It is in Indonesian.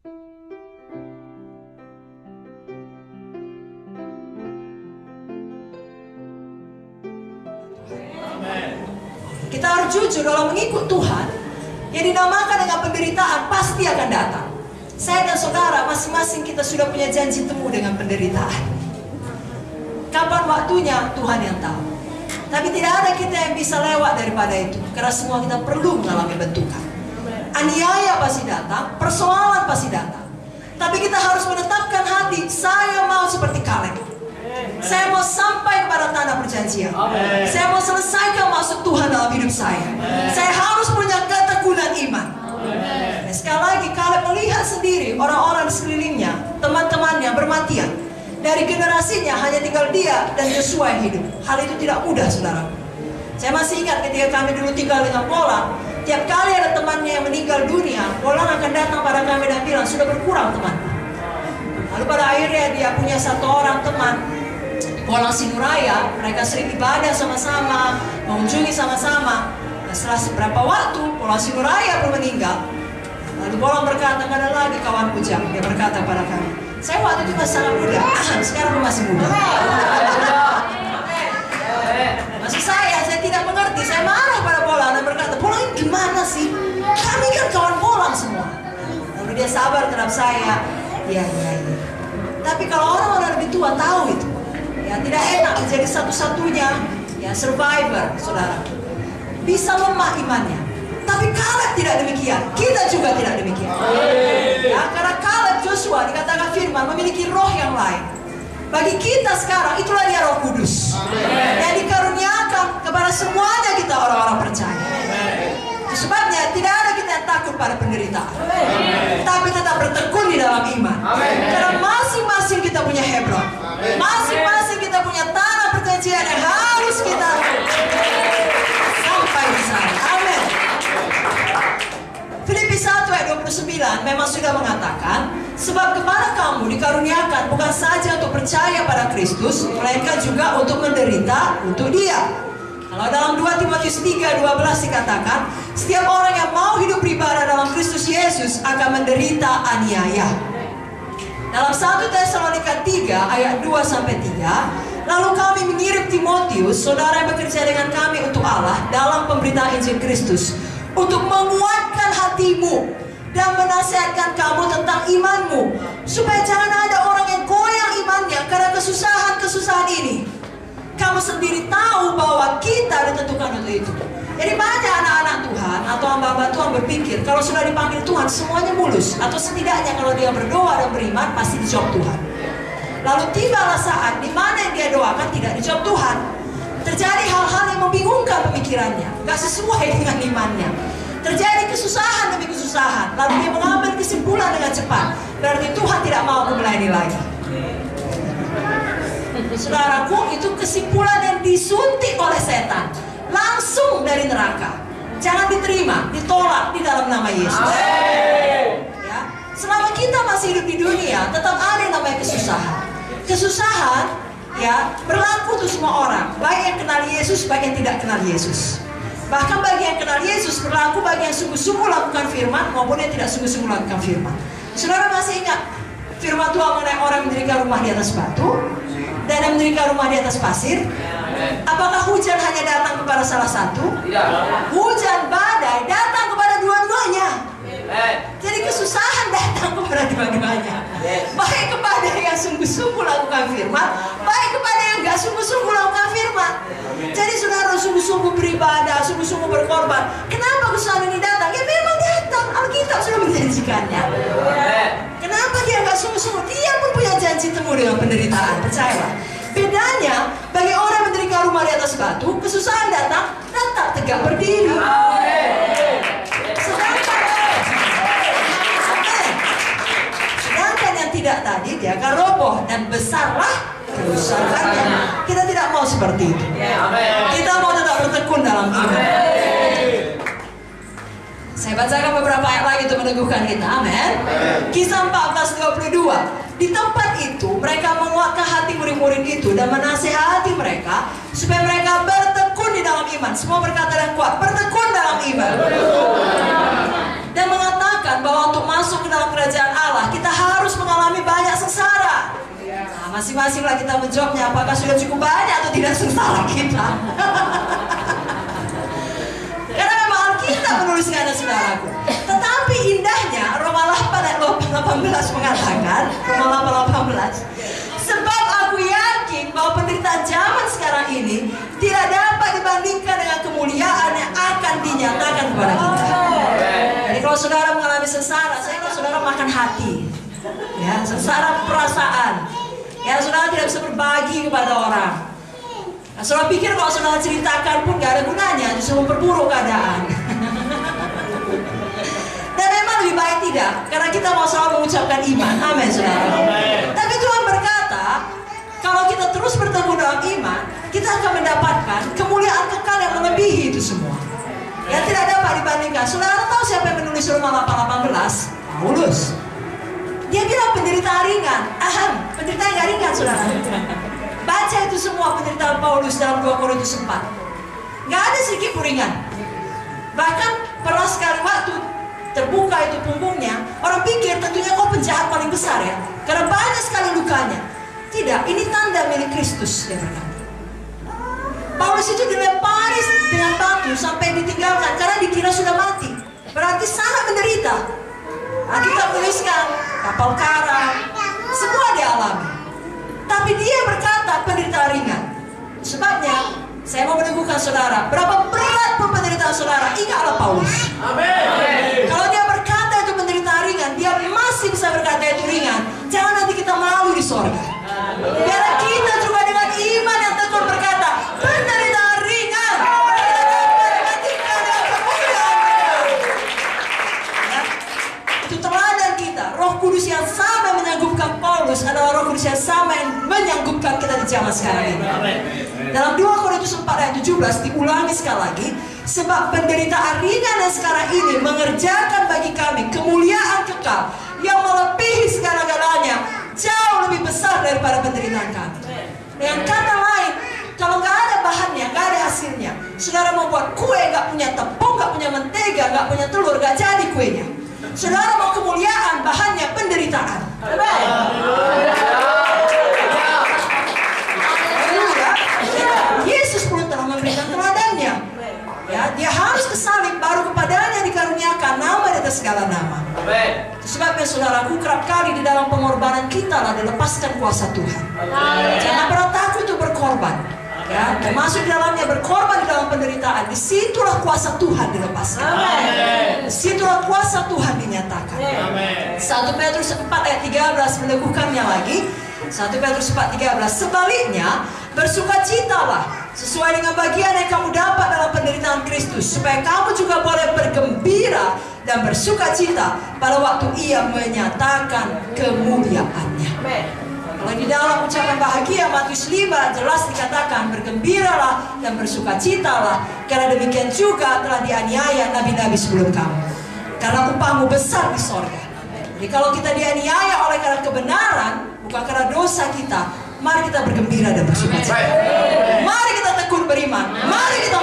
Kita harus jujur dalam mengikut Tuhan. Yang dinamakan dengan penderitaan pasti akan datang. Saya dan saudara masing-masing kita sudah punya janji temu dengan penderitaan. Kapan waktunya Tuhan yang tahu. Tapi tidak ada kita yang bisa lewat daripada itu. Karena semua kita perlu mengalami bentukan. Aniaya pasti datang, persoalan pasti datang. Tapi kita harus menetapkan hati, saya mau seperti Kaleb. Saya mau sampai kepada tanah perjanjian. Saya mau selesaikan maksud Tuhan dalam hidup saya. Saya harus punya ketekunan iman. Dan sekali lagi, Kaleb melihat sendiri orang-orang di sekelilingnya, teman-temannya bermatian. Dari generasinya hanya tinggal dia dan Yosua yang hidup. Hal itu tidak mudah, saudara. Saya masih ingat ketika kami dulu tinggal dengan Polang. Tiap kali ada temannya yang meninggal dunia, Polang akan datang pada kami dan bilang, sudah berkurang teman. Lalu pada akhirnya dia punya satu orang teman, Polang Sinuraya. Mereka sering ibadah sama-sama, mengunjungi sama-sama. Dan setelah beberapa waktu, Polang Sinuraya pun meninggal. Lalu Polang berkata, tidak ada lagi kawan Ujang. Dia berkata pada kami, saya waktu itu masih sangat muda, sekarang masih muda. Maksud saya tidak mengerti. Saya marah pada Polang dan berkata, Polang ini gimana sih? Kami kan kawan Polang semua. Lalu dia sabar terhadap saya. Iya. Tapi kalau orang-orang lebih tua tahu itu, ya tidak enak menjadi satu-satunya ya survivor, saudara. Bisa lemah imannya. Tapi Kaleb tidak demikian. Kita juga tidak demikian. Ya, karena Kaleb Joshua dikatakan firman memiliki roh yang lain. Bagi kita sekarang itulah dia Roh Kudus yang dikaruniakan kepada semuanya kita orang-orang percaya. Itu sebabnya tidak ada kita yang takut pada penderitaan, tapi tetap bertekun di dalam iman. Karena masing-masing kita punya Hebron, masing-masing kita punya tanah perjanjian yang harus kita sampai di sana. Amin. Filipi 1 ayat 29 memang sudah mengatakan, sebab kepada kamu dikaruniakan bukan saja untuk percaya pada Kristus, melainkan juga untuk menderita untuk Dia. Kalau dalam 2 Timotius 3:12 dikatakan, setiap orang yang mau hidup beribadah dalam Kristus Yesus akan menderita aniaya. Dalam 1 Tesalonika 3 ayat 2-3, lalu kami mengirim Timotius, saudara yang bekerja dengan kami untuk Allah dalam pemberitaan Injil Kristus, untuk menguatkan hatimu dan menasihatkan kamu tentang imanmu, supaya jangan ada orang yang goyang imannya karena kesusahan-kesusahan ini. Kamu sendiri tahu bahwa kita ditentukan untuk itu. Jadi banyak anak-anak Tuhan atau hamba-hamba Tuhan berpikir kalau sudah dipanggil Tuhan semuanya mulus, atau setidaknya kalau dia berdoa dan beriman pasti dijawab Tuhan. Lalu tibalah saat di mana yang dia doakan tidak dijawab Tuhan. Terjadi hal-hal yang membingungkan pemikirannya, gak sesuai dengan imannya. Terjadi kesusahan demi kesusahan, lalu dia mengambil kesimpulan dengan cepat, berarti Tuhan tidak mau melayani lagi. Saudaraku, itu kesimpulan yang disuntik oleh setan, langsung dari neraka. Jangan diterima, ditolak di dalam nama Yesus. Ya, selama kita masih hidup di dunia, tetap ada yang namanya kesusahan. Kesusahan ya berlaku untuk semua orang, baik yang kenal Yesus, baik yang tidak kenal Yesus. Bahkan bagi yang kenal Yesus berlaku bagi yang sungguh-sungguh lakukan firman maupun yang tidak sungguh-sungguh lakukan firman. Saudara masih ingat firman Tuhan mengenai orang yang mendirikan rumah di atas batu dan yang mendirikan rumah di atas pasir? Apakah hujan hanya datang kepada salah satu? Hujan badai datang kepada dua-duanya. Jadi kesusahan datang kepada dua-duanya. Baik kepada yang sungguh-sungguh lakukan firman, baik kepada yang gak sungguh-sungguh lakukan firman. Jadi saudara sungguh-sungguh beribadah, sungguh-sungguh berkorban. Kenapa kesusahan ini datang? Ya memang datang, Alkitab sudah menjanjikannya. Kenapa dia gak sungguh-sungguh? Dia pun punya janji temu dengan penderitaan, percayalah. Bedanya, bagi orang yang mendirikan rumah di atas batu, kesusahan datang, tetap tegak berdiri. Sedangkan yang tidak tadi, dia akan roboh dan besarlah kerusakannya. Kita tidak mau seperti itu. Kita mau tetap bertekun dalam iman. Saya bacakan beberapa ayat lagi untuk meneguhkan kita. Amin. Kisah 14:22. Di tempat itu mereka menguatkan hati murid-murid itu dan menasihati mereka supaya mereka bertekun di dalam iman. Semua berkata dan kuat, bertekun dalam iman. Dan mengatakan bahwa untuk masuk ke dalam kerajaan Allah Masing-masinglah kita menjawabnya, apakah sudah cukup banyak atau tidak sengsara kita. Karena memang Alkitab menuliskan, saudaraku. Tetapi indahnya Roma 8 ayat 18 mengatakan, Roma 8 18, sebab aku yakin bahwa penderitaan zaman sekarang ini tidak dapat dibandingkan dengan kemuliaan yang akan dinyatakan kepada kita. Jadi kalau saudara mengalami sengsara, saya kalau saudara makan hati, ya, sengsara perasaan, ya, saudara tidak bisa berbagi kepada orang. Nah, saudara pikir kalau saudara ceritakan pun gak ada gunanya, justru memperburuk keadaan. Dan memang lebih baik tidak, karena kita mau selalu mengucapkan iman. Amin, saudara. Tapi Tuhan berkata, kalau kita terus berteguh dalam iman, kita akan mendapatkan kemuliaan kekal yang melebihi itu semua. Yang tidak dapat dibandingkan. Saudara tahu siapa yang menulis Roma 8:18? Paulus. Dia bilang penderitaan ringan. Penderitaan yang ringan, saudara. Baca itu semua penderitaan Paulus dalam 2 Korintus 4. Gak ada sedikit pun ringan. Bahkan pernah sekali waktu terbuka itu punggungnya, orang pikir tentunya kau penjahat paling besar ya, karena banyak sekali lukanya. Tidak, ini tanda milik Kristus, dia berkata. Paulus itu dilempari dengan batu sampai ditinggalkan karena dikira sudah mati. Berarti sangat menderita. Kita tuliskan kapal karam, semua dialami. Tapi dia berkata penderitaan ringan. Sebabnya saya mau meneguhkan saudara, berapa berat pun penderitaan saudara, ingatlah Paulus. Amin. Kalau dia berkata itu penderitaan ringan, dia masih bisa berkata itu ringan. Jangan nanti kita malu di sorga. Biar kita juga dengan iman yang tekun berkata penderitaan ringan, dibandingkan dengan kemuliaan. Ya. Itu teladan kita. Roh Kudus yang sama menyanggupkan Paulus adalah Roh Kudus yang sama yang menyanggupkan kita di zaman sekarang ini. Dalam 2 Korintus 4 ayat 17 diulangi sekali lagi, sebab penderitaan ringan yang sekarang ini mengerjakan bagi kami kemuliaan kekal yang melebihi segala-galanya, jauh lebih besar daripada penderitaan kami. Dengan kata lain, kalau nggak ada bahannya, nggak ada hasilnya, saudara mau buat kue nggak punya tepung, nggak punya mentega, nggak punya telur, nggak jadi kuenya. Saudara mau kemuliaan, bahannya penderitaan. Yesus pun telah memberikan teladannya. Ya, dia harus kesalib baru kepadanya dikaruniakan nama di atas segala nama. Sebabnya saudaraku, kerap kali di dalam pengorbanan kita lah dilepaskan kuasa Tuhan. Jangan pernah takut untuk berkorban. Ya, termasuk di dalamnya berkorban di dalam penderitaan. Disitulah kuasa Tuhan dilepaskan. Disitulah kuasa Tuhan dinyatakan. 1 Petrus 4 ayat 13 meneguhkannya lagi. 1 Petrus 4:13, sebaliknya bersukacitalah sesuai dengan bagian yang kamu dapat dalam penderitaan Kristus, supaya kamu juga boleh bergembira dan bersukacita pada waktu Ia menyatakan kemuliaannya. Kalau di dalam ucapan bahagia Matius 5 jelas dikatakan bergembiralah dan bersukacitalah, karena demikian juga telah dianiaya nabi-nabi sebelum kamu, karena upahmu besar di sorga. Jadi kalau kita dianiaya oleh karena kebenaran, bukan karena dosa kita, mari kita bergembira dan bersukacita. Mari kita tekun beriman. Mari kita